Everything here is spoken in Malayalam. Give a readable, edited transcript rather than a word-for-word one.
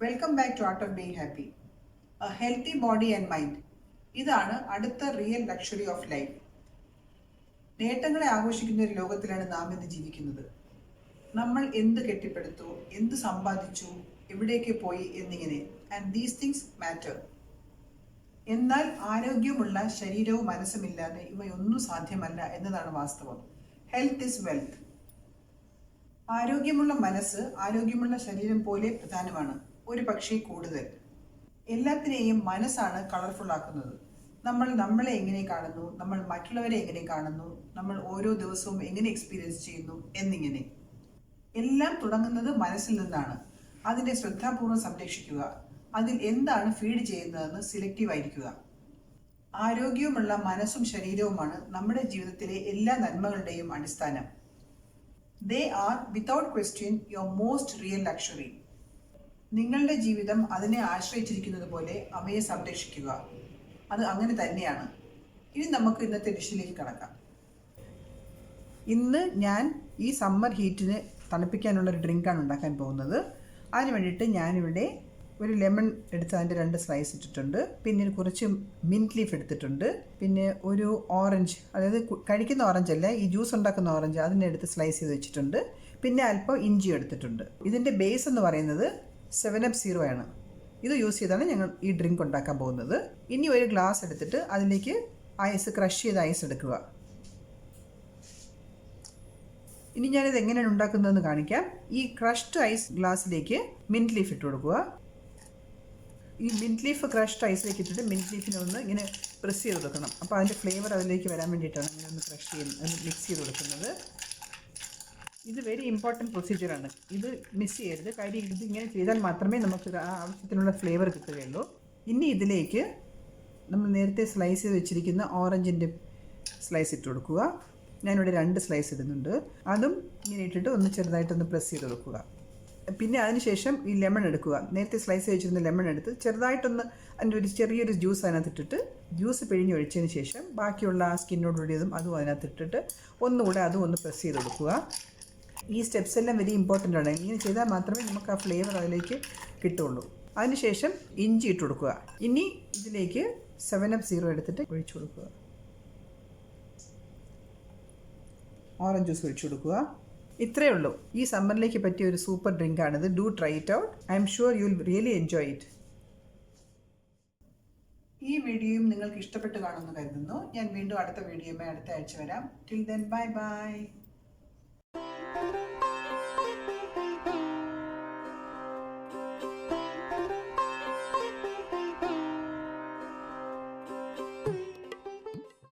Welcome back to art of being happy. A healthy body and mind, ഇതാണ് അടുത്ത റിയൽ ലക്ഷറി ഓഫ് ലൈഫ്. നേട്ടങ്ങളെ ആഘോഷിക്കുന്ന ഒരു ലോകത്തിലാണ് നാം ഇന്ന് ജീവിക്കുന്നത്. നമ്മൾ എന്ത് കെട്ടിപ്പടുത്തു, എന്ത് സമ്പാദിച്ചു, എവിടേക്ക് പോയി എന്നിങ്ങനെ. And these things matter. എന്നാൽ ആരോഗ്യമുള്ള ശരീരവും മനസ്സുമില്ലാതെ ഇവയൊന്നും സാധ്യമല്ല എന്നതാണ് വാസ്തവം. Health is wealth. ആരോഗ്യമുള്ള മനസ്സ് ആരോഗ്യമുള്ള ശരീരം പോലെ പ്രധാനമാണ്, ഒരു പക്ഷേ കൂടുതൽ. എല്ലാത്തിനെയും മനസ്സാണ് കളർഫുൾ ആക്കുന്നത്. നമ്മൾ നമ്മളെ എങ്ങനെ കാണുന്നു, നമ്മൾ മറ്റുള്ളവരെ എങ്ങനെ കാണുന്നു, നമ്മൾ ഓരോ ദിവസവും എങ്ങനെ എക്സ്പീരിയൻസ് ചെയ്യുന്നു എന്നിങ്ങനെ. എല്ലാം തുടങ്ങുന്നത് മനസ്സിൽ നിന്നാണ്. അതിനെ ശ്രദ്ധാപൂർവ്വം സംരക്ഷിക്കുക. അതിൽ എന്താണ് ഫീഡ് ചെയ്യുന്നതെന്ന് സിലക്റ്റീവ് ആയിരിക്കുക. ആരോഗ്യമുള്ള മനസ്സും ശരീരവുമാണ് നമ്മുടെ ജീവിതത്തിലെ എല്ലാ നന്മകളുടെയും അടിസ്ഥാനം. They are without question your most real luxury. നിങ്ങളുടെ ജീവിതം അതിനെ ആശ്രയിച്ചിരിക്കുന്നത് പോലെ അവയെ സംരക്ഷിക്കുക. അത് അങ്ങനെ തന്നെയാണ്. ഇനി നമുക്ക് ഇന്നത്തെ ഡിഷിലേക്ക് കടക്കാം. ഇന്ന് ഞാൻ ഈ സമ്മർ ഹീറ്റിന് തണുപ്പിക്കാനുള്ളൊരു ഡ്രിങ്കാണ് ഉണ്ടാക്കാൻ പോകുന്നത്. അതിന് വേണ്ടിയിട്ട് ഞാനിവിടെ ഒരു ലെമൺ എടുത്ത് അതിൻ്റെ 2 സ്ലൈസ് ഇട്ടിട്ടുണ്ട്. പിന്നെ കുറച്ച് മിൻറ്റ് ലീഫ് എടുത്തിട്ടുണ്ട്. പിന്നെ ഒരു ഓറഞ്ച്, അതായത് കഴിക്കുന്ന ഓറഞ്ച് അല്ല, ഈ ജ്യൂസ് ഉണ്ടാക്കുന്ന ഓറഞ്ച്, അതിനെ എടുത്ത് സ്ലൈസ് ചെയ്ത് വെച്ചിട്ടുണ്ട്. പിന്നെ അല്പം ഇഞ്ചി എടുത്തിട്ടുണ്ട്. ഇതിൻ്റെ ബേസ് എന്ന് പറയുന്നത് 7up സീറോ ആണ്. ഇത് യൂസ് ചെയ്താണ് ഞങ്ങൾ ഈ ഡ്രിങ്ക് ഉണ്ടാക്കാൻ പോകുന്നത്. ഇനി ഒരു ഗ്ലാസ് എടുത്തിട്ട് അതിലേക്ക് ഐസ്, ക്രഷ് ചെയ്ത ഐസ് എടുക്കുക. ഇനി ഞാനിത് എങ്ങനെയാണ് ഉണ്ടാക്കുന്നതെന്ന് കാണിക്കാം. ഈ ക്രഷ്ഡ് ഐസ് ഗ്ലാസ്സിലേക്ക് മിൻറ്റ് ലീഫ് ഇട്ട് കൊടുക്കുക. ഈ മിൻറ്റ് ലീഫ് ക്രഷ്ഡ് ഐസിലേക്ക് ഇട്ടിട്ട് മിൻറ്റ് ലീഫിനെ ഒന്ന് ഇങ്ങനെ പ്രസ് ചെയ്ത് കൊടുക്കണം. അപ്പോൾ അതിൻ്റെ ഫ്ലേവർ അതിലേക്ക് വരാൻ വേണ്ടിയിട്ടാണ് ഇങ്ങനെ ഒന്ന് ക്രഷ് ഒന്ന് മിക്സ് ചെയ്ത് കൊടുക്കുന്നത്. ഇത് വെരി ഇമ്പോർട്ടൻറ്റ് പ്രൊസീജിയറാണ്. ഇത് മിസ് ചെയ്യരുത്. കാര്യം ഇത് ഇങ്ങനെ ചെയ്താൽ മാത്രമേ നമുക്ക് ആവശ്യത്തിനുള്ള ഫ്ലേവർ കിട്ടുകയുള്ളൂ. ഇനി ഇതിലേക്ക് നമ്മൾ നേരത്തെ സ്ലൈസ് ചെയ്ത് വെച്ചിരിക്കുന്ന ഓറഞ്ചിൻ്റെ സ്ലൈസ് ഇട്ട് കൊടുക്കുക. ഞാനിവിടെ 2 സ്ലൈസ് ഇടുന്നുണ്ട്. അതും ഇങ്ങനെ ഇട്ടിട്ട് ഒന്ന് ചെറുതായിട്ടൊന്ന് പ്രസ് ചെയ്ത് കൊടുക്കുക. പിന്നെ അതിനുശേഷം ഈ ലെമൺ എടുക്കുക. നേരത്തെ സ്ലൈസ് വെച്ചിരുന്ന ലെമൺ എടുത്ത് ചെറുതായിട്ടൊന്ന് അതിൻ്റെ ഒരു ചെറിയൊരു ജ്യൂസ് അതിനകത്തിട്ടിട്ട് ജ്യൂസ് പിഴിഞ്ഞ് ഒഴിച്ചതിന് ശേഷം ബാക്കിയുള്ള ആ സ്കിന്നോടുകൂടിയതും അതും അതിനകത്തിട്ടിട്ട് ഒന്നുകൂടെ അതും ഒന്ന് പ്രസ് ചെയ്ത് കൊടുക്കുക. ഈ സ്റ്റെപ്സ് എല്ലാം വെരി ഇമ്പോർട്ടൻ്റ് ആണ്. ഇങ്ങനെ ചെയ്താൽ മാത്രമേ നമുക്ക് ആ ഫ്ലേവർ അതിലേക്ക് കിട്ടുള്ളൂ. അതിനുശേഷം ഇഞ്ചി ഇട്ട് കൊടുക്കുക. ഇനി ഇതിലേക്ക് 7up സീറോ എടുത്തിട്ട് ഒഴിച്ചു കൊടുക്കുക. ഓറഞ്ച് ജ്യൂസ് ഒഴിച്ചു കൊടുക്കുക. ഇത്രയേ ഉള്ളൂ. ഈ സമ്മറിലേക്ക് പറ്റിയ ഒരു സൂപ്പർ ഡ്രിങ്കാണിത്. Do try it out. I'm sure you will really enjoy it. ഈ വീഡിയോയും നിങ്ങൾക്ക് ഇഷ്ടപ്പെട്ട് കാണുമെന്ന് കരുതുന്നു. ഞാൻ വീണ്ടും അടുത്ത വീഡിയോയുമായി അടുത്ത ആഴ്ച വരാം. Till then, bye bye.